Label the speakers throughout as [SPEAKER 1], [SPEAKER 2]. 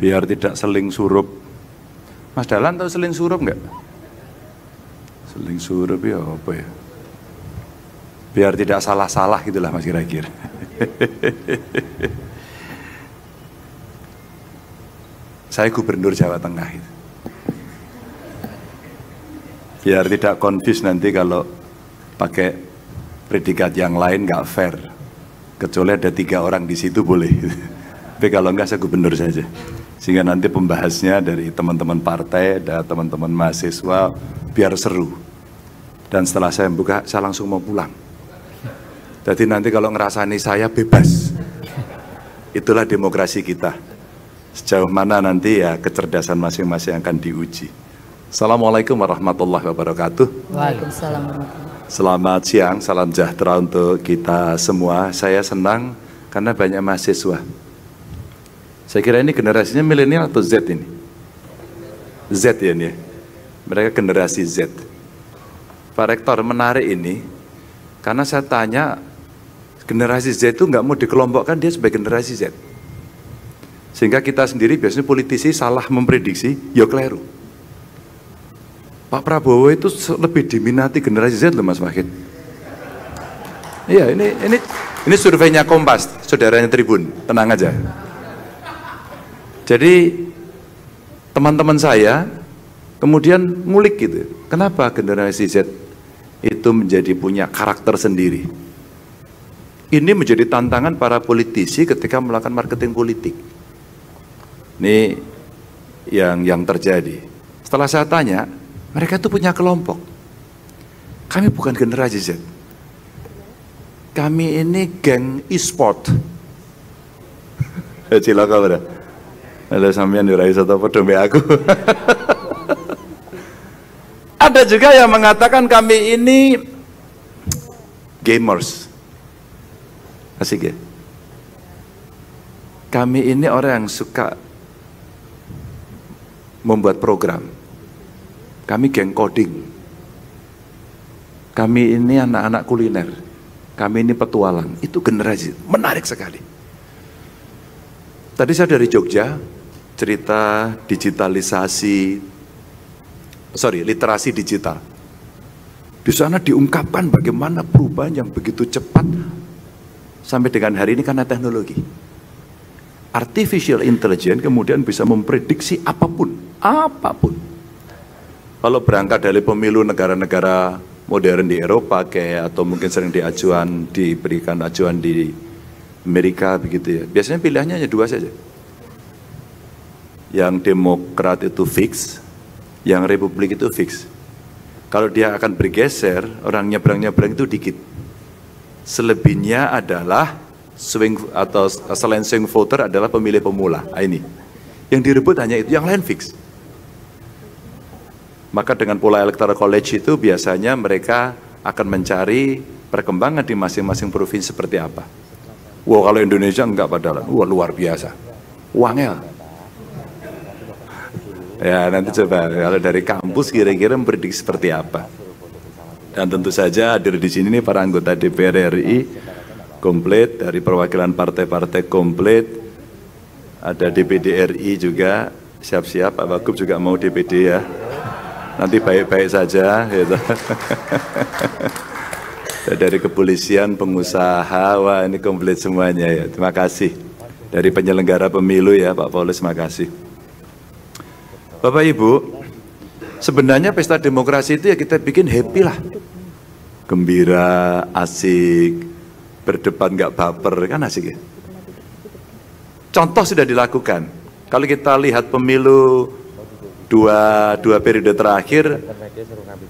[SPEAKER 1] Biar tidak seling surup. Mas Dahlan tahu seling surup nggak? Seling surup ya apa ya? Biar tidak salah-salah gitulah Mas kira-kira. Saya gubernur Jawa Tengah itu. Biar tidak confuse nanti kalau pakai predikat yang lain nggak fair. Kecuali ada 3 orang di situ boleh. Tapi kalau enggak saya gubernur saja. Sehingga nanti pembahasnya dari teman-teman partai dan teman-teman mahasiswa biar seru. Dan setelah saya buka, saya langsung mau pulang. Jadi nanti kalau ngerasani saya bebas. Itulah demokrasi kita. Sejauh mana nanti ya kecerdasan masing-masing akan diuji. Assalamualaikum warahmatullahi wabarakatuh.
[SPEAKER 2] Waalaikumsalam warahmatullahi.
[SPEAKER 1] Selamat siang, salam sejahtera untuk kita semua. Saya senang karena banyak mahasiswa. Saya kira ini generasinya milenial atau Z ini? Z ya ini. Mereka generasi Z. Pak Rektor, menarik ini karena saya tanya generasi Z itu nggak mau dikelompokkan dia sebagai generasi Z. Sehingga kita sendiri biasanya politisi salah memprediksi, ya keliru. Pak Prabowo itu lebih diminati generasi Z loh Mas Wahid. Iya, ini surveinya Kompas, saudaranya Tribun, tenang aja. Jadi teman-teman saya kemudian ngulik gitu, kenapa generasi Z itu menjadi punya karakter sendiri. Ini menjadi tantangan para politisi ketika melakukan marketing politik. Ini yang terjadi. Setelah saya tanya, mereka itu punya kelompok. Kami bukan generasi Z. Kami ini geng e-sport. Cilaka udah. Ada sampean di Raisa atau dombe aku. Ada juga yang mengatakan kami ini gamers. Asik ya? Kami ini orang yang suka membuat program. Kami geng coding. Kami ini anak-anak kuliner. Kami ini petualang. Itu generasi menarik sekali. Tadi saya dari Jogja, cerita literasi digital. Di sana diungkapkan bagaimana perubahan yang begitu cepat sampai dengan hari ini karena teknologi. Artificial intelligence kemudian bisa memprediksi apapun. Kalau berangkat dari pemilu negara-negara modern di Eropa kayak atau mungkin sering diberikan acuan di Amerika begitu ya. Biasanya pilihannya hanya 2 saja. Yang Demokrat itu fix, yang Republik itu fix. Kalau dia akan bergeser, orang nyebrang-nyebrang itu dikit. Selebihnya adalah swing atau selain swing voter adalah pemilih pemula. Ini. Yang direbut hanya itu, yang lain fix. Maka dengan pola electoral college itu biasanya mereka akan mencari perkembangan di masing-masing provinsi seperti apa. Wah kalau Indonesia enggak padahal, wah luar biasa. Wangel. Ya nanti coba kalau dari kampus kira-kira memprediksi seperti apa. Dan tentu saja hadir di sini nih para anggota DPR RI komplit, dari perwakilan partai-partai komplit. Ada DPD RI juga, siap-siap Pak Wagub juga mau DPD ya. Nanti baik-baik saja gitu. Dari kepolisian, pengusaha, wah ini komplit semuanya ya. Terima kasih. Dari penyelenggara pemilu ya Pak Paulus, terima kasih. Bapak Ibu, sebenarnya pesta demokrasi itu ya kita bikin happy lah. Gembira, asik, berdebat nggak baper, kan asik ya. Contoh sudah dilakukan. Kalau kita lihat pemilu dua periode terakhir,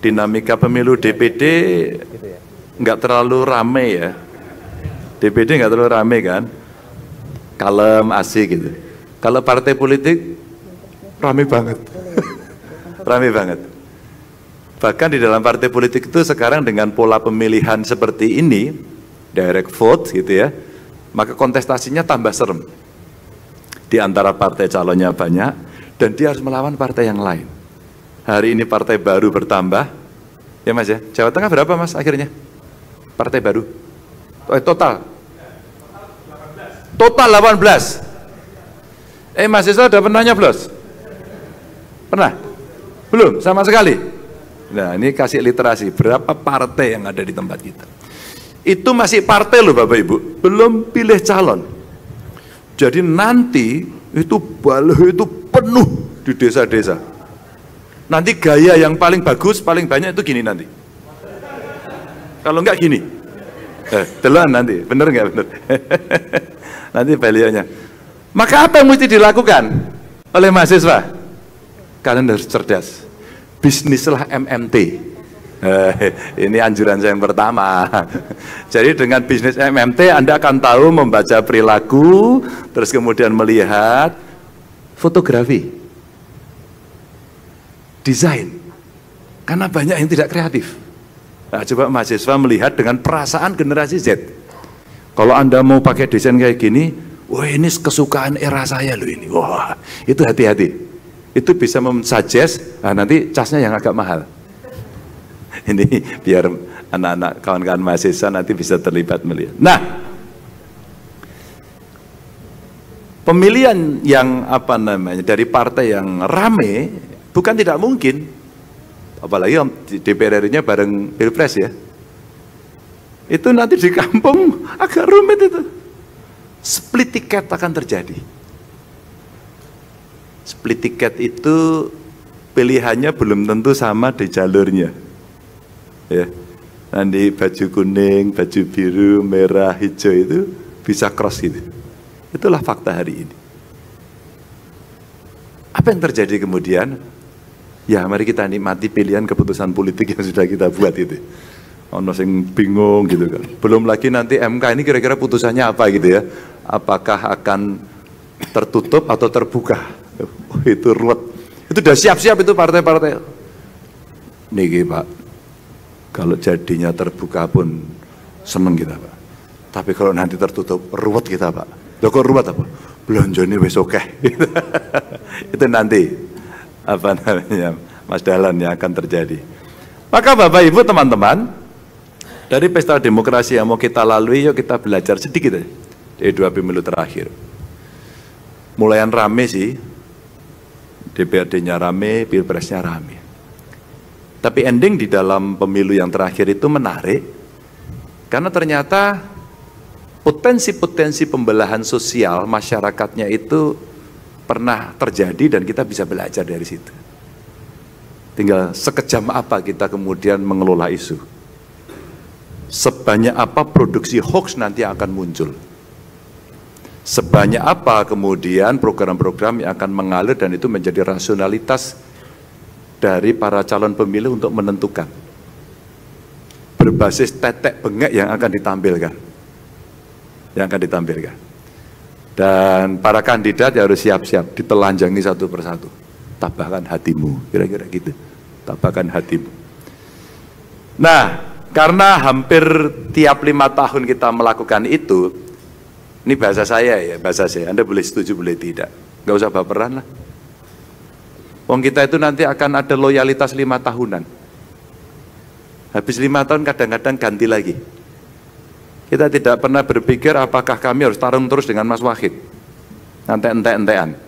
[SPEAKER 1] dinamika pemilu DPD nggak terlalu rame ya. DPD nggak terlalu rame kan, kalem, asik gitu. Kalau partai politik rame banget, rame banget. Bahkan di dalam partai politik itu sekarang dengan pola pemilihan seperti ini, direct vote gitu ya, maka kontestasinya tambah serem. Di antara partai calonnya banyak, dan dia harus melawan partai yang lain. Hari ini partai baru bertambah, ya Mas ya. Jawa Tengah berapa Mas akhirnya? Partai baru? Total? Total 18. Mahasiswa udah pernah nyoblos? Pernah? Belum? Sama sekali? Nah, ini kasih literasi. Berapa partai yang ada di tempat kita? Itu masih partai loh Bapak Ibu. Belum pilih calon. Jadi nanti itu baliho itu penuh di desa-desa. Nanti gaya yang paling bagus, paling banyak itu gini nanti. Kalau enggak gini. Telan nanti. Bener enggak bener? Nanti balihonya. Maka apa yang mesti dilakukan oleh mahasiswa? Kalian harus cerdas. Bisnislah MMT. Ini anjuran saya yang pertama. Jadi dengan bisnis MMT Anda akan tahu membaca perilaku, terus kemudian melihat fotografi, desain. Karena banyak yang tidak kreatif. Nah, coba mahasiswa melihat dengan perasaan generasi Z. Kalau Anda mau pakai desain kayak gini, wah ini kesukaan era saya loh ini. Wah, itu hati-hati. Itu bisa mensuggest, nah nanti casnya yang agak mahal. Ini biar anak-anak kawan-kawan mahasiswa nanti bisa terlibat melihat. Nah, pemilihan yang dari partai yang rame bukan tidak mungkin, apalagi DPR-nya bareng Pilpres ya. Itu nanti di kampung agak rumit itu. Split tiket akan terjadi. Split tiket itu pilihannya belum tentu sama di jalurnya. Ya. Nanti baju kuning, baju biru, merah, hijau itu bisa cross gitu. Itulah fakta hari ini. Apa yang terjadi kemudian? Ya mari kita nikmati pilihan keputusan politik yang sudah kita buat itu. Ono sing bingung gitu kan. Belum lagi nanti MK ini kira-kira putusannya apa gitu ya. Apakah akan tertutup atau terbuka? Oh, itu ruwet. Itu udah siap-siap itu partai-partai. Niki Pak, kalau jadinya terbuka pun seneng kita Pak. Tapi kalau nanti tertutup ruwet kita Pak. Loh kok ruwet apa? Belanja ini wis oke. Itu nanti apa namanya Mas Dahlan yang akan terjadi. Maka Bapak Ibu teman-teman, dari pesta demokrasi yang mau kita lalui, yuk kita belajar sedikit aja dari 2 pemilu terakhir. Mulayan rame sih, DPRD-nya rame, Pilpresnya rame. Tapi ending di dalam pemilu yang terakhir itu menarik, karena ternyata potensi-potensi pembelahan sosial masyarakatnya itu pernah terjadi dan kita bisa belajar dari situ. Tinggal sekejam apa kita kemudian mengelola isu. Sebanyak apa produksi hoax nanti akan muncul. Sebanyak apa kemudian program-program yang akan mengalir dan itu menjadi rasionalitas dari para calon pemilih untuk menentukan. Berbasis tetek bengek yang akan ditampilkan. Yang akan ditampilkan. Dan para kandidat ya harus siap-siap ditelanjangi satu persatu. Tabahkan hatimu, kira-kira gitu. Tabahkan hatimu. Nah, karena hampir tiap 5 tahun kita melakukan itu, ini bahasa saya ya, bahasa saya. Anda boleh setuju, boleh tidak. Nggak usah baperan lah. Wong kita itu nanti akan ada loyalitas 5 tahunan. Habis 5 tahun kadang-kadang ganti lagi. Kita tidak pernah berpikir apakah kami harus tarung terus dengan Mas Wahid. Nanti ente-entean.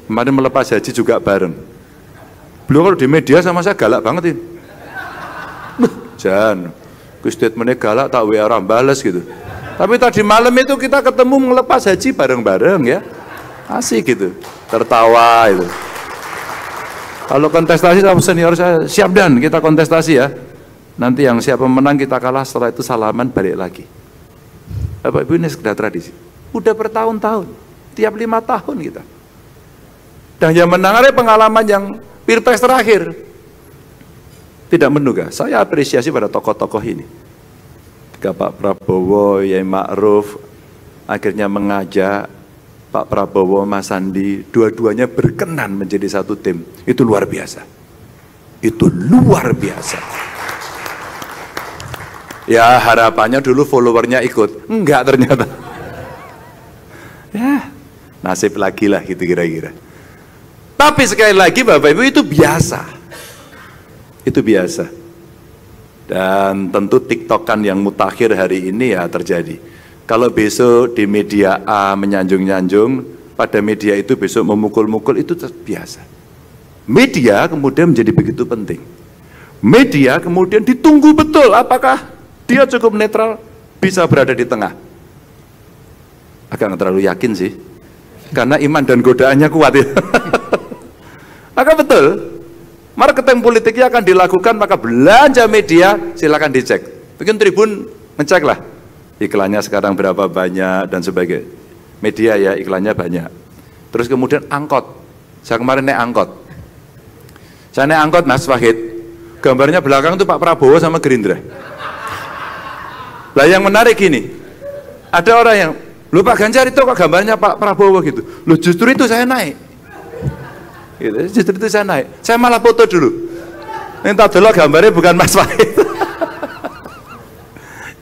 [SPEAKER 1] Kemarin melepas haji juga bareng. Beliau kalau di media sama saya galak banget ini. Jangan, statementnya galak tak WA orang balas gitu. Tapi tadi malam itu kita ketemu melepas haji bareng-bareng ya. Asik gitu, tertawa itu. Kalau kontestasi sama senior saya, siap dan kita kontestasi ya. Nanti yang siapa menang kita kalah, setelah itu salaman balik lagi. Bapak Ibu ini sekedar tradisi. Udah bertahun-tahun, tiap 5 tahun kita. Dan yang menang ada pengalaman yang Pilpres terakhir. Tidak menduga, saya apresiasi pada tokoh-tokoh ini. Ketika Pak Prabowo, Yai Ma'ruf akhirnya mengajak Pak Prabowo, Mas Sandi, dua-duanya berkenan menjadi satu tim. Itu luar biasa. Itu luar biasa. Ya harapannya dulu followernya ikut, enggak ternyata. Ya nasib lagi lah gitu kira-kira. Tapi sekali lagi Bapak Ibu itu biasa. Itu biasa. Dan tentu tiktokan yang mutakhir hari ini ya terjadi. Kalau besok di media A menyanjung-nyanjung, pada media itu besok memukul-mukul, itu biasa. Media kemudian menjadi begitu penting. Media kemudian ditunggu betul apakah dia cukup netral, bisa berada di tengah. Agak nggak terlalu yakin sih, karena iman dan godaannya kuat ya. Maka betul, marketing politiknya akan dilakukan, maka belanja media silakan dicek. Bikin Tribun ngecek lah, iklannya sekarang berapa banyak dan sebagainya. Media ya iklannya banyak. Terus kemudian angkot, saya kemarin naik angkot. Saya naik angkot Mas Wahid, gambarnya belakang tuh Pak Prabowo sama Gerindra. Lah yang menarik gini, ada orang yang, loh Pak Ganjar itu kok gambarnya Pak Prabowo gitu. Loh justru itu saya naik. Gitu, justru itu saya naik. Saya malah foto dulu. Minta dulu gambarnya bukan Mas Wahid.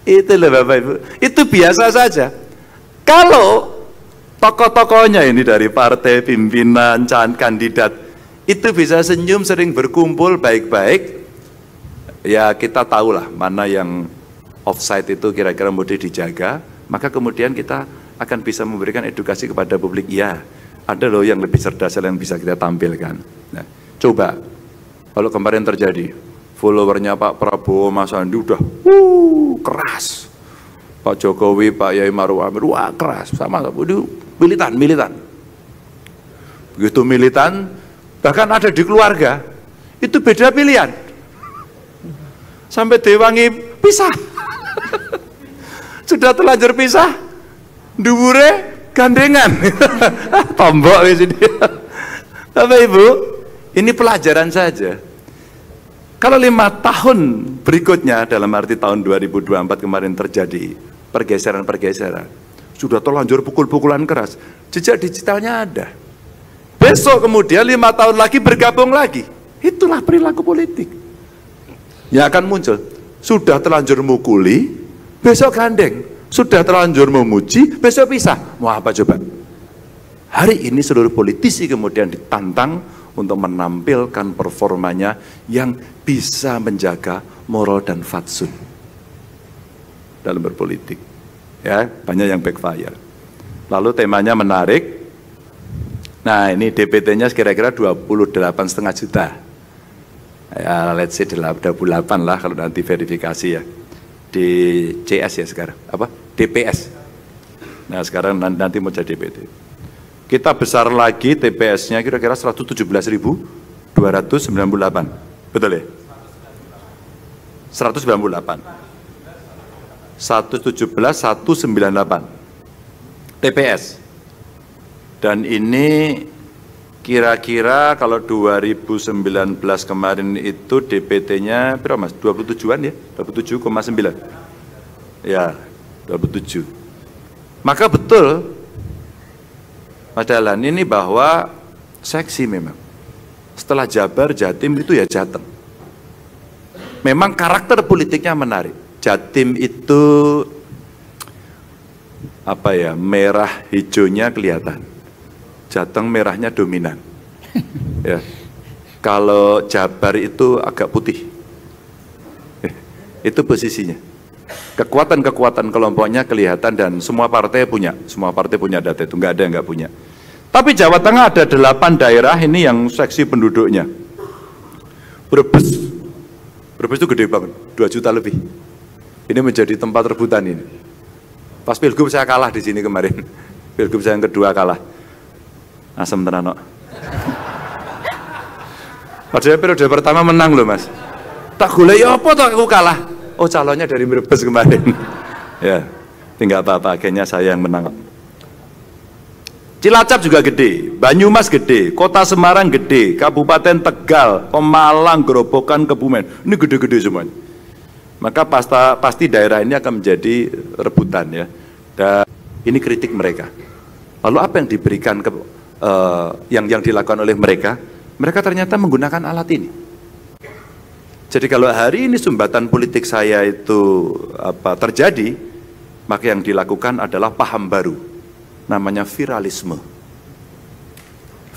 [SPEAKER 1] Itu loh Bapak Ibu. Itu biasa saja. Kalau tokoh-tokohnya ini dari partai, pimpinan, kandidat, itu bisa senyum, sering berkumpul baik-baik, ya kita tahulah mana yang offside itu kira-kira mudah dijaga, maka kemudian kita akan bisa memberikan edukasi kepada publik. Ya, ada loh yang lebih cerdas yang bisa kita tampilkan. Nah, coba, kalau kemarin terjadi, followernya Pak Prabowo, Mas Sandi udah keras. Pak Jokowi, Pak Yai Maruf Amin, wah keras, sama militan. Begitu militan, bahkan ada di keluarga, itu beda pilihan. Sampai diwangi pisah. Sudah terlanjur pisah, dhuwure gandengan. Tombok wis ini. Bapak Ibu, ini pelajaran saja. Kalau 5 tahun berikutnya, dalam arti tahun 2024 kemarin terjadi pergeseran-pergeseran, sudah terlanjur pukul-pukulan keras, jejak digitalnya ada. Besok kemudian 5 tahun lagi bergabung lagi. Itulah perilaku politik yang akan muncul. Sudah terlanjur mukuli, besok gandeng. Sudah terlanjur memuji, besok pisah. Mau apa coba? Hari ini seluruh politisi kemudian ditantang untuk menampilkan performanya yang bisa menjaga moral dan fatsun dalam berpolitik. Ya, banyak yang backfire. Lalu temanya menarik. Nah, ini DPT-nya kira-kira 28,5 juta. Ya, let's say 28 lah kalau nanti verifikasi ya. Di CS ya sekarang, apa? DPS. Nah, sekarang nanti mau jadi DPT. Kita besar lagi TPS-nya kira-kira 117.298. Betul ya? 198. 117.198 TPS. Dan ini kira-kira kalau 2019 kemarin itu DPT-nya berapa Mas? 27-an ya? 27,9. Ya, 27. Maka betul Mas Dahlan ini bahwa seksi memang. Setelah Jabar, Jatim itu ya Jateng. Memang karakter politiknya menarik. Jatim itu apa ya, merah hijaunya kelihatan. Jateng merahnya dominan. Ya. Kalau Jabar itu agak putih. Itu posisinya. Kekuatan-kekuatan kelompoknya kelihatan dan semua partai punya data itu, nggak ada yang nggak punya. Tapi Jawa Tengah ada 8 daerah ini yang seksi penduduknya. Brebes itu gede banget, 2 juta lebih. Ini menjadi tempat rebutan ini. Pas Pilgub saya kalah di sini kemarin. Pilgub saya yang kedua kalah. Asem tenan kok. Padahal periode pertama menang loh Mas. Tak golek ya apa tak aku kalah. Oh calonnya dari Brebes kemarin. Ya, tinggal apa-apa, akhirnya saya yang menang. Cilacap juga gede, Banyumas gede, Kota Semarang gede, Kabupaten Tegal, Pemalang, Gerobokan, Kebumen. Ini gede-gede semuanya. Maka pasti daerah ini akan menjadi rebutan ya. Dan ini kritik mereka. Lalu apa yang diberikan yang dilakukan oleh mereka? Mereka ternyata menggunakan alat ini. Jadi kalau hari ini sumbatan politik saya itu terjadi, maka yang dilakukan adalah paham baru, namanya viralisme.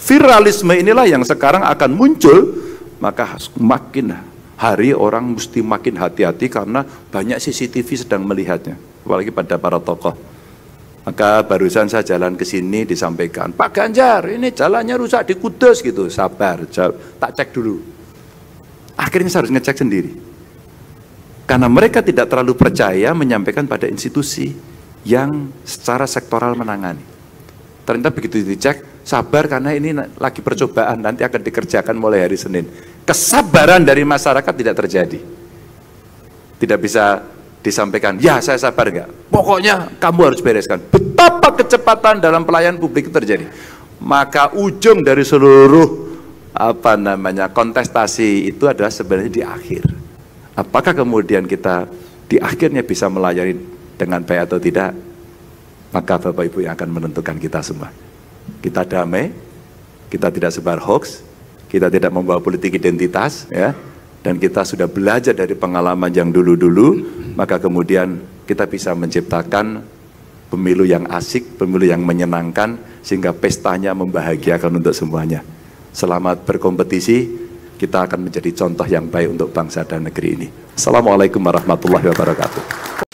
[SPEAKER 1] Viralisme inilah yang sekarang akan muncul, maka makin hari orang mesti makin hati-hati karena banyak CCTV sedang melihatnya, apalagi pada para tokoh. Maka barusan saya jalan ke sini disampaikan, Pak Ganjar, ini jalannya rusak di Kudus gitu. Sabar, tak cek dulu. Akhirnya saya harus ngecek sendiri. Karena mereka tidak terlalu percaya menyampaikan pada institusi yang secara sektoral menangani. Ternyata begitu dicek, sabar karena ini lagi percobaan, nanti akan dikerjakan mulai hari Senin. Kesabaran dari masyarakat tidak terjadi. Tidak bisa disampaikan, ya saya sabar enggak. Pokoknya kamu harus bereskan. Betapa kecepatan dalam pelayanan publik itu terjadi. Maka ujung dari seluruh kontestasi itu adalah sebenarnya di akhir. Apakah kemudian kita di akhirnya bisa melayani dengan baik atau tidak? Maka Bapak Ibu yang akan menentukan kita semua. Kita damai, kita tidak sebar hoax, kita tidak membawa politik identitas, ya. Dan kita sudah belajar dari pengalaman yang dulu-dulu, maka kemudian kita bisa menciptakan pemilu yang asik, pemilu yang menyenangkan, sehingga pestanya membahagiakan untuk semuanya. Selamat berkompetisi, kita akan menjadi contoh yang baik untuk bangsa dan negeri ini. Assalamualaikum warahmatullahi wabarakatuh.